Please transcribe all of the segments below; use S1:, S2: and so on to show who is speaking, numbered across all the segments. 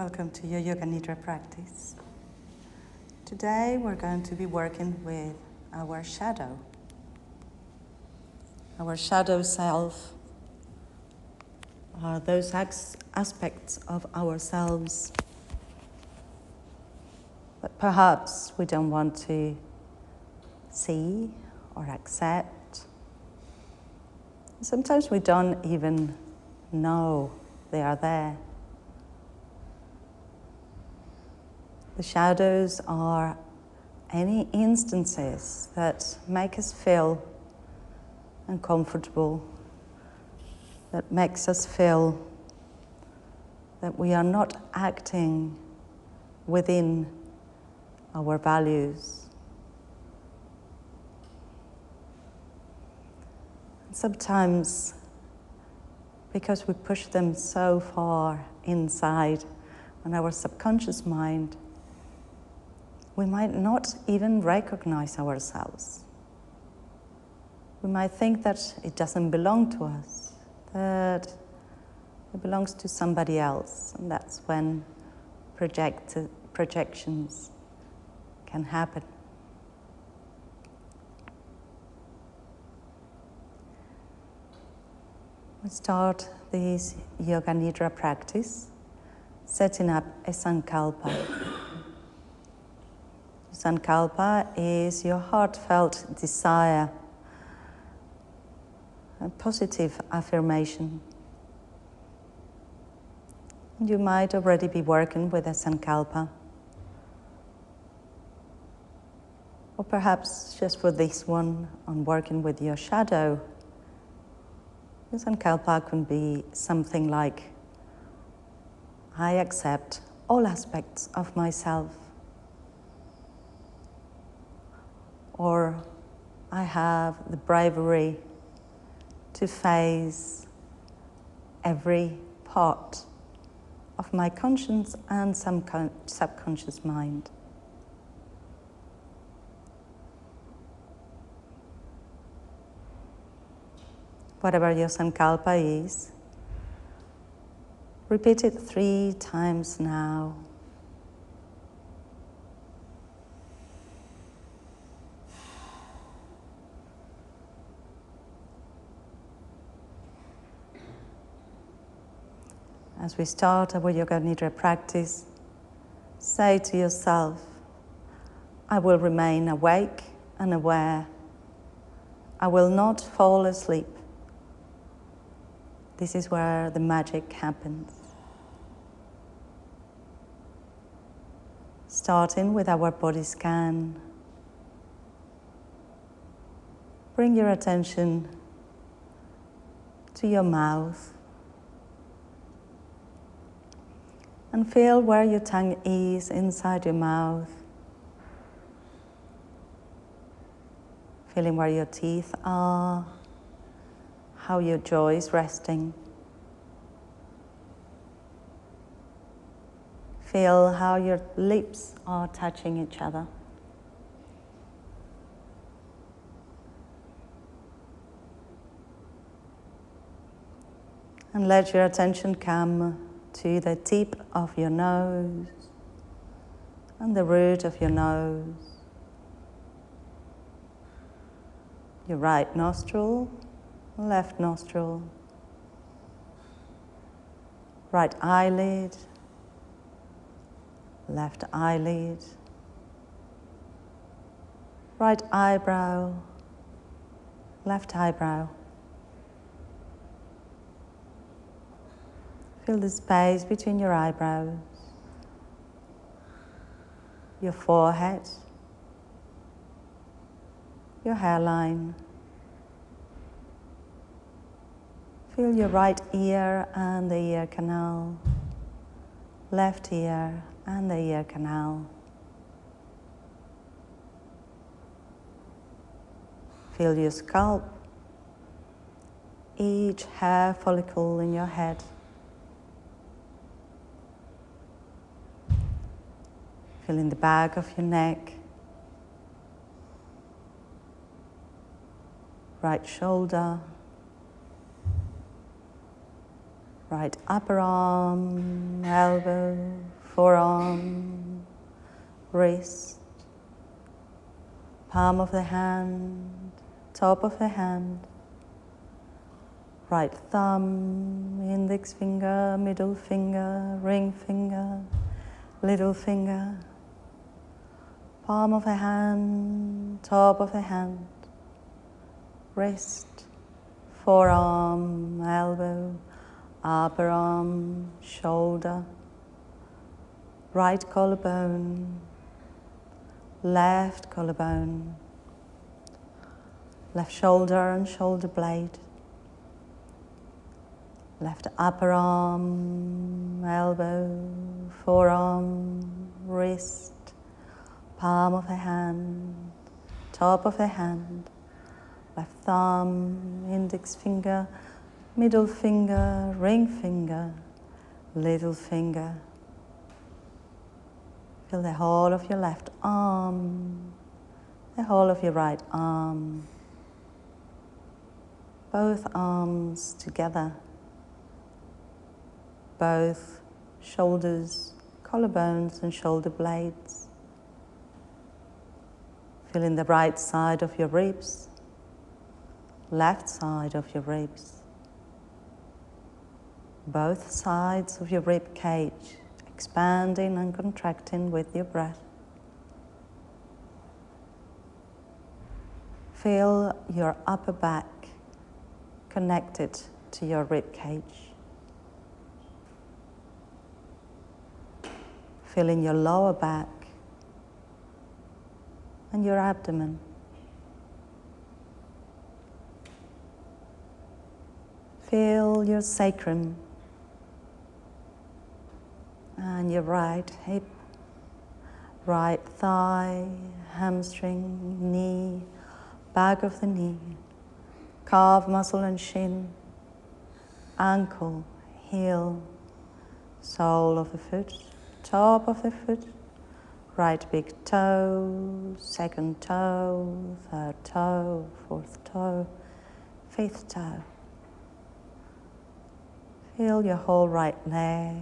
S1: Welcome to your Yoga Nidra practice. Today we're going to be working with our shadow self. Those aspects of ourselves that perhaps we don't want to see or accept. Sometimes we don't even know they are there. The shadows are any instances that make us feel uncomfortable, that makes us feel that we are not acting within our values. And sometimes, because we push them so far inside on our subconscious mind, we might not even recognize ourselves. We might think that it doesn't belong to us, that it belongs to somebody else, and that's when projections can happen. We start this Yoga Nidra practice setting up a sankalpa. Sankalpa is your heartfelt desire, a positive affirmation. You might already be working with a sankalpa, or perhaps just for this one, on working with your shadow. The sankalpa can be something like, I accept all aspects of myself. Or I have the bravery to face every part of my conscious and subconscious mind. Whatever your sankalpa is, repeat it 3 times now. As we start our Yoga Nidra practice, say to yourself, I will remain awake and aware. I will not fall asleep. This is where the magic happens. Starting with our body scan, bring your attention to your mouth and feel where your tongue is inside your mouth. Feeling where your teeth are, how your jaw is resting. Feel how your lips are touching each other. And let your attention come to the tip of your nose and the root of your nose, your right nostril, left nostril, right eyelid, left eyelid, right eyebrow, left eyebrow. Feel the space between your eyebrows, your forehead, your hairline. Feel your right ear and the ear canal, left ear and the ear canal. Feel your scalp, each hair follicle in your head. Feeling the back of your neck, right shoulder, Right upper arm, elbow, forearm, wrist, palm of the hand, top of the hand, right thumb, index finger, middle finger, ring finger, little finger, palm of the hand, top of the hand, wrist, forearm, elbow, upper arm, shoulder, right collarbone, left collarbone, left shoulder and shoulder blade, left upper arm, elbow, forearm, wrist, palm of the hand, top of the hand, left thumb, index finger, middle finger, ring finger, little finger. Feel the whole of your left arm, the whole of your right arm, both arms together, both shoulders, collarbones and shoulder blades. Feeling the right side of your ribs, left side of your ribs, both sides of your rib cage, expanding and contracting with your breath. Feel your upper back connected to your rib cage. Feeling your lower back and your abdomen. Feel your sacrum and your right hip, right thigh, hamstring, knee, back of the knee, calf muscle and shin, ankle, heel, sole of the foot, top of the foot, right big toe, second toe, third toe, fourth toe, fifth toe. Feel your whole right leg,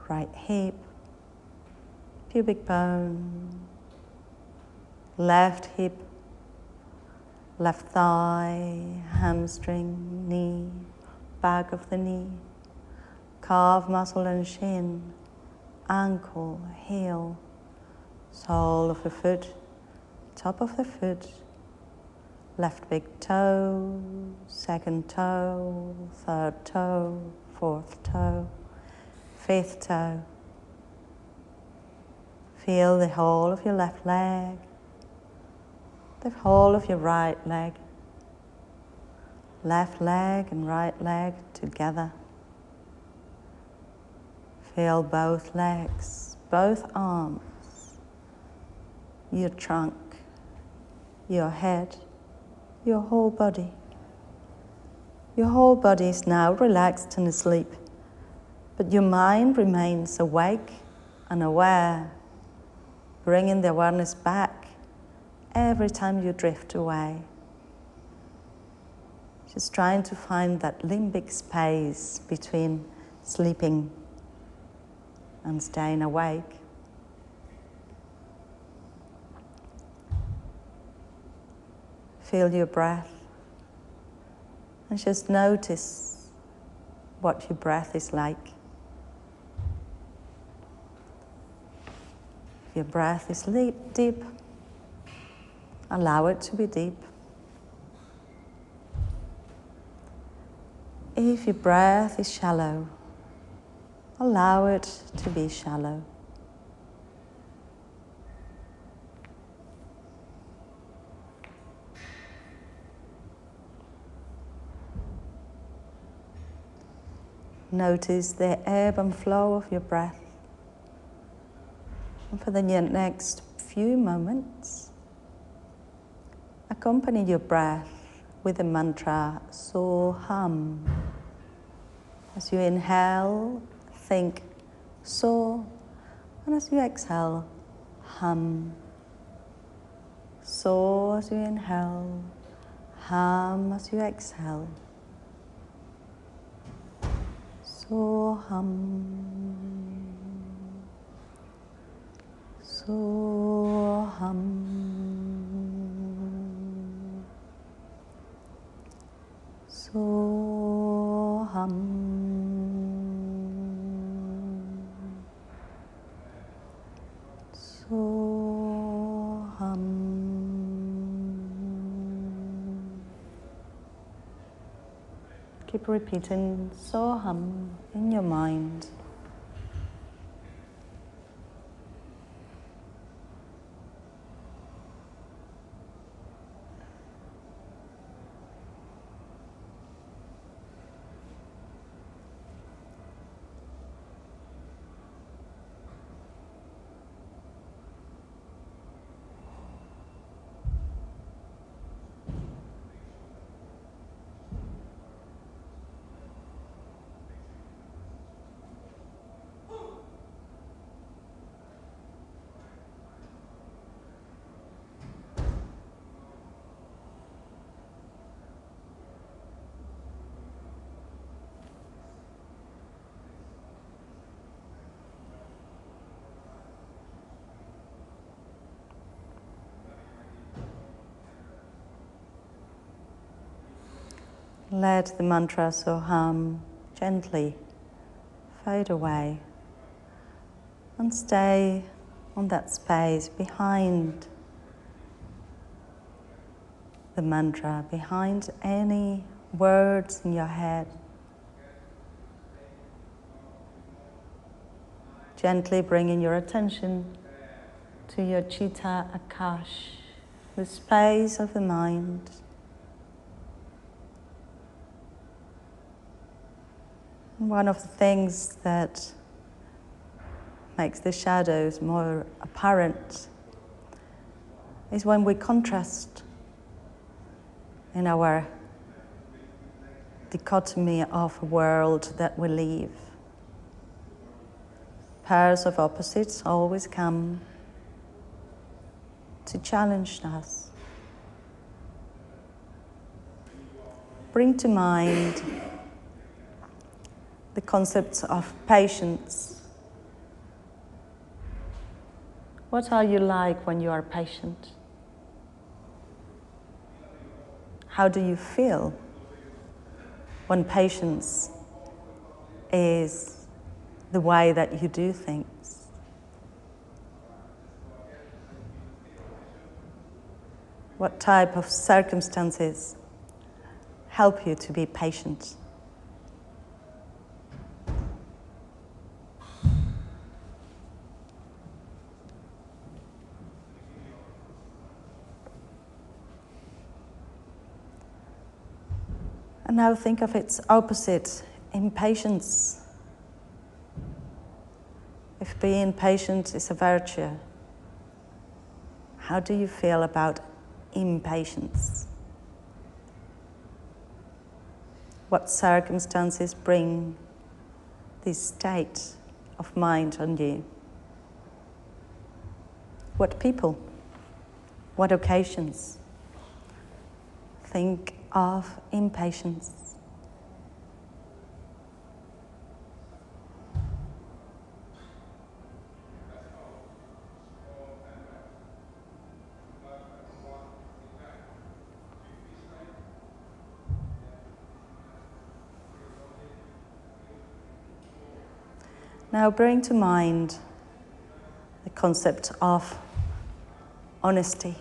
S1: right hip, pubic bone, left hip, left thigh, hamstring, knee, back of the knee, calf muscle and shin, ankle, heel, sole of the foot, top of the foot, left big toe, second toe, third toe, fourth toe, fifth toe. Feel the whole of your left leg, the whole of your right leg, left leg and right leg together. Feel both legs, both arms, your trunk, your head, your whole body. Your whole body is now relaxed and asleep, but your mind remains awake and aware, bringing the awareness back every time you drift away. Just trying to find that limbic space between sleeping and staying awake. Feel your breath and just notice what your breath is like. If your breath is deep, allow it to be deep. If your breath is shallow, allow it to be shallow. Notice the ebb and flow of your breath. And for the next few moments, accompany your breath with the mantra So-Hum. As you inhale, think So, and as you exhale, hum. So as you inhale, hum as you exhale. Soham, Soham, Soham, Soham. Keep repeating Soham in your mind. Let the mantra Soham gently fade away and stay on that space behind the mantra, behind any words in your head. Gently bringing your attention to your Chitta Akash, the space of the mind. One of the things that makes the shadows more apparent is when we contrast in our dichotomy of a world that we live. Pairs of opposites always come to challenge us. Bring to mind the concepts of patience. What are you like when you are patient? How do you feel when patience is the way that you do things? What type of circumstances help you to be patient? And now think of its opposite, impatience. If being patient is a virtue, how do you feel about impatience? What circumstances bring this state of mind on you? What people? What occasions? Think of impatience. Now bring to mind the concept of honesty.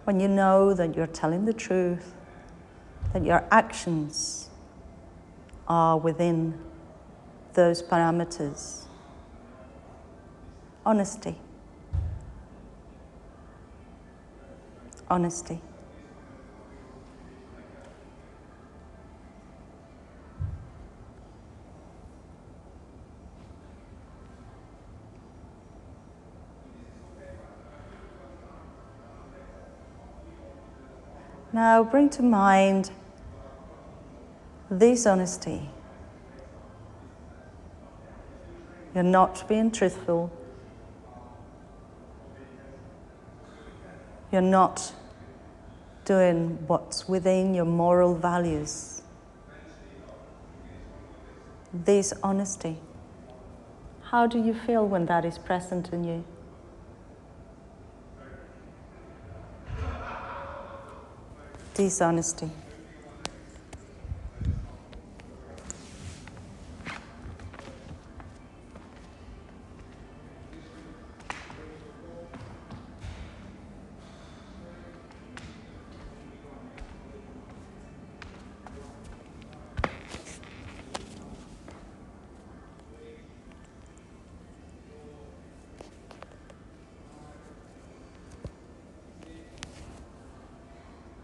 S1: When you know that you're telling the truth, that your actions are within those parameters. Honesty. Honesty. Now bring to mind this honesty. You're not being truthful. You're not doing what's within your moral values. This honesty. How do you feel when that is present in you? Dishonesty.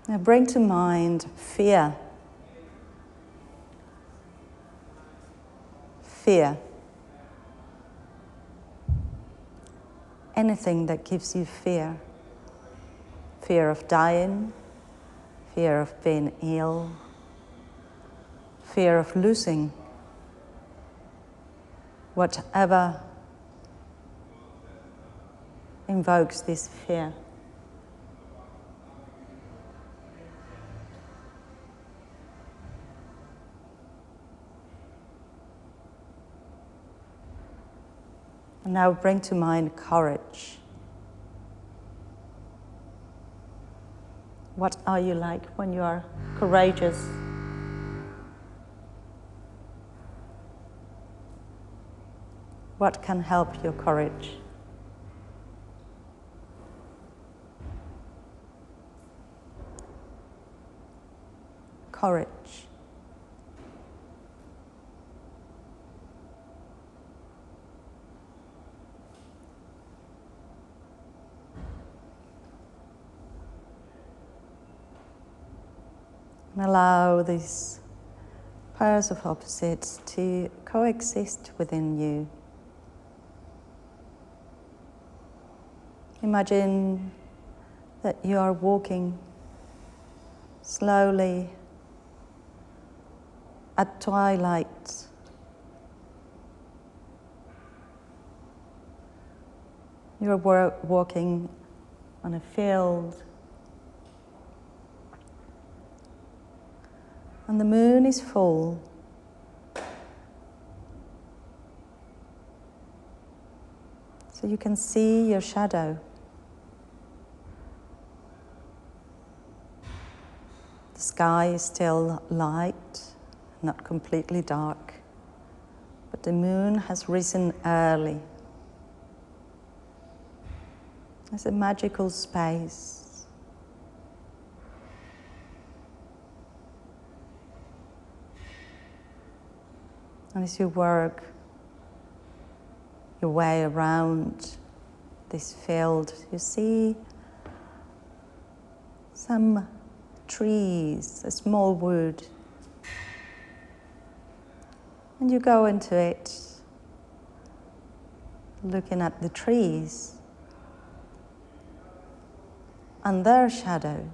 S1: Now bring to mind fear. Fear. Anything that gives you fear. Fear of dying, fear of being ill, fear of losing. Whatever invokes this fear. And now bring to mind courage. What are you like when you are courageous? What can help your courage? Courage. And allow these pairs of opposites to coexist within you. Imagine that you are walking slowly at twilight. You are walking on a field. And the moon is full. So you can see your shadow. The sky is still light, not completely dark, but the moon has risen early. It's a magical space. And as you work your way around this field, you see some trees, a small wood. And you go into it, looking at the trees and their shadows.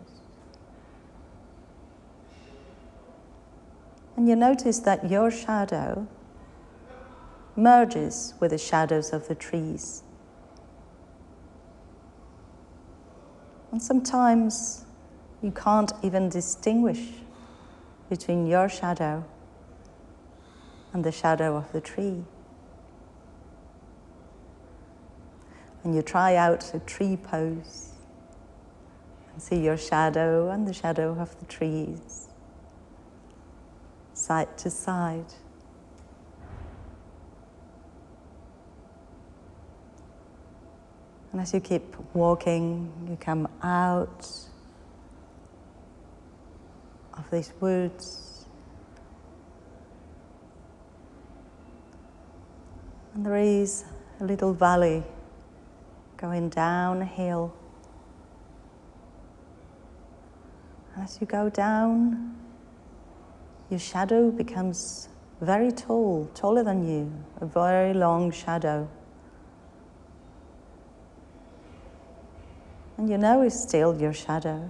S1: And you notice that your shadow merges with the shadows of the trees. And sometimes you can't even distinguish between your shadow and the shadow of the tree. And you try out a tree pose and see your shadow and the shadow of the trees side to side. And as you keep walking, you come out of these woods. And there is a little valley going down a hill. And as you go down, your shadow becomes very tall, taller than you, a very long shadow. And you know it's still your shadow.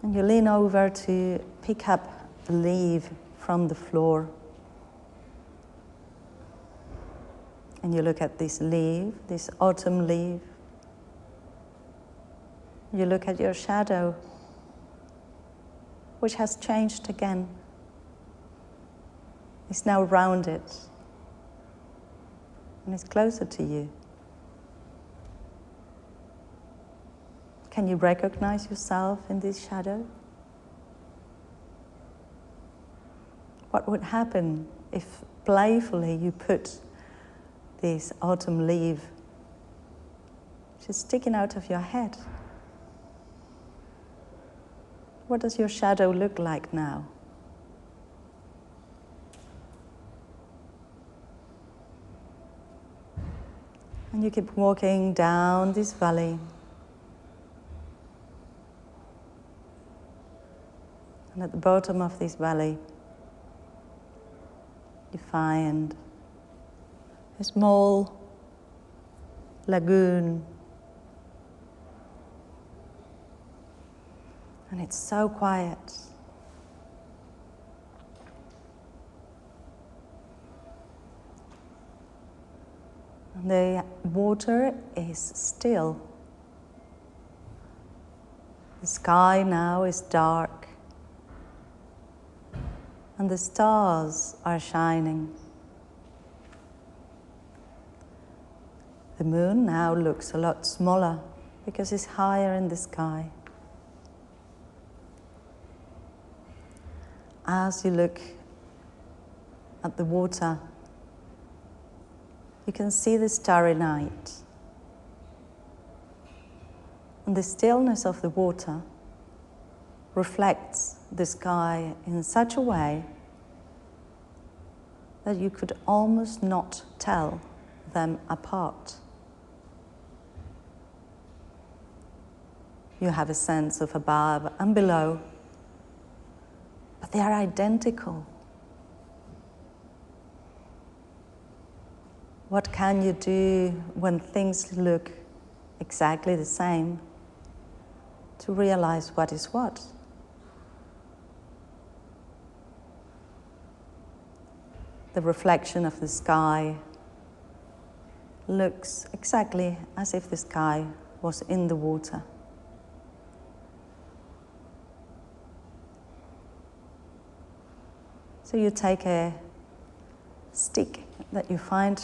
S1: And you lean over to pick up a leaf from the floor. And you look at this leaf, this autumn leaf, You look at your shadow, which has changed again. It's now rounded and it's closer to you. Can you recognize yourself in this shadow? What would happen if playfully you put this autumn leaf just sticking out of your head? What does your shadow look like now? And you keep walking down this valley. And at the bottom of this valley, you find a small lagoon. And it's so quiet. And the water is still. The sky now is dark. And the stars are shining. The moon now looks a lot smaller because it's higher in the sky. As you look at the water, you can see the starry night. And the stillness of the water reflects the sky in such a way that you could almost not tell them apart. You have a sense of above and below, but they are identical. What can you do when things look exactly the same to realize what is what? The reflection of the sky looks exactly as if the sky was in the water. So you take a stick that you find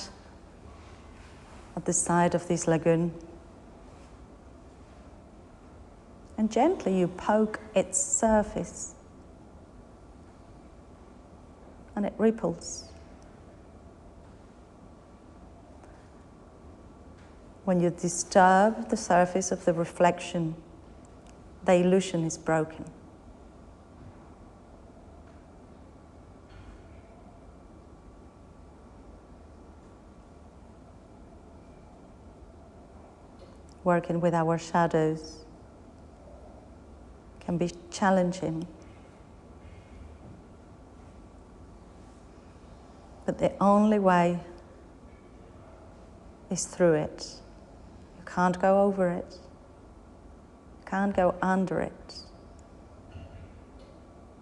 S1: at the side of this lagoon and gently you poke its surface and it ripples. When you disturb the surface of the reflection, the illusion is broken. Working with our shadows can be challenging, but the only way is through it. You can't go over it. You can't go under it.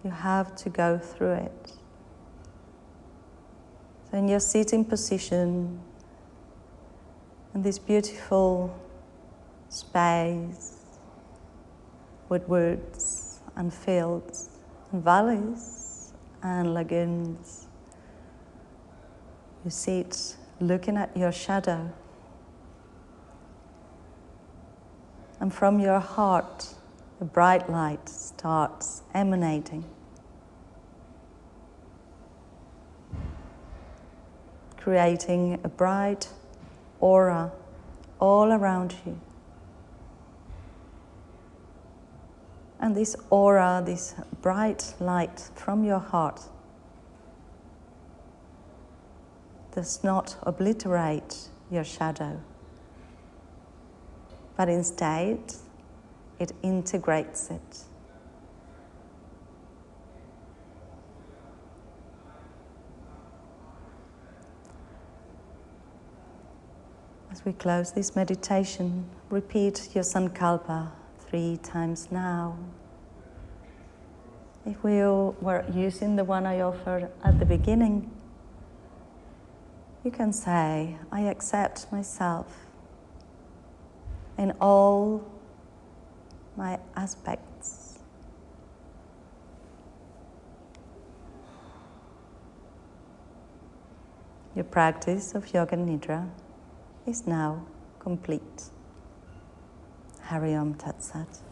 S1: You have to go through it. So in your sitting position, in this beautiful space with woods and fields and valleys and lagoons, you sit looking at your shadow, and from your heart a bright light starts emanating, creating a bright aura all around you. And this aura, this bright light from your heart, does not obliterate your shadow, but instead it integrates it. As we close this meditation, repeat your sankalpa 3 times now. If we were using the one I offered at the beginning, you can say, I accept myself in all my aspects. Your practice of Yoga Nidra is now complete. Hari Om Tat Sat.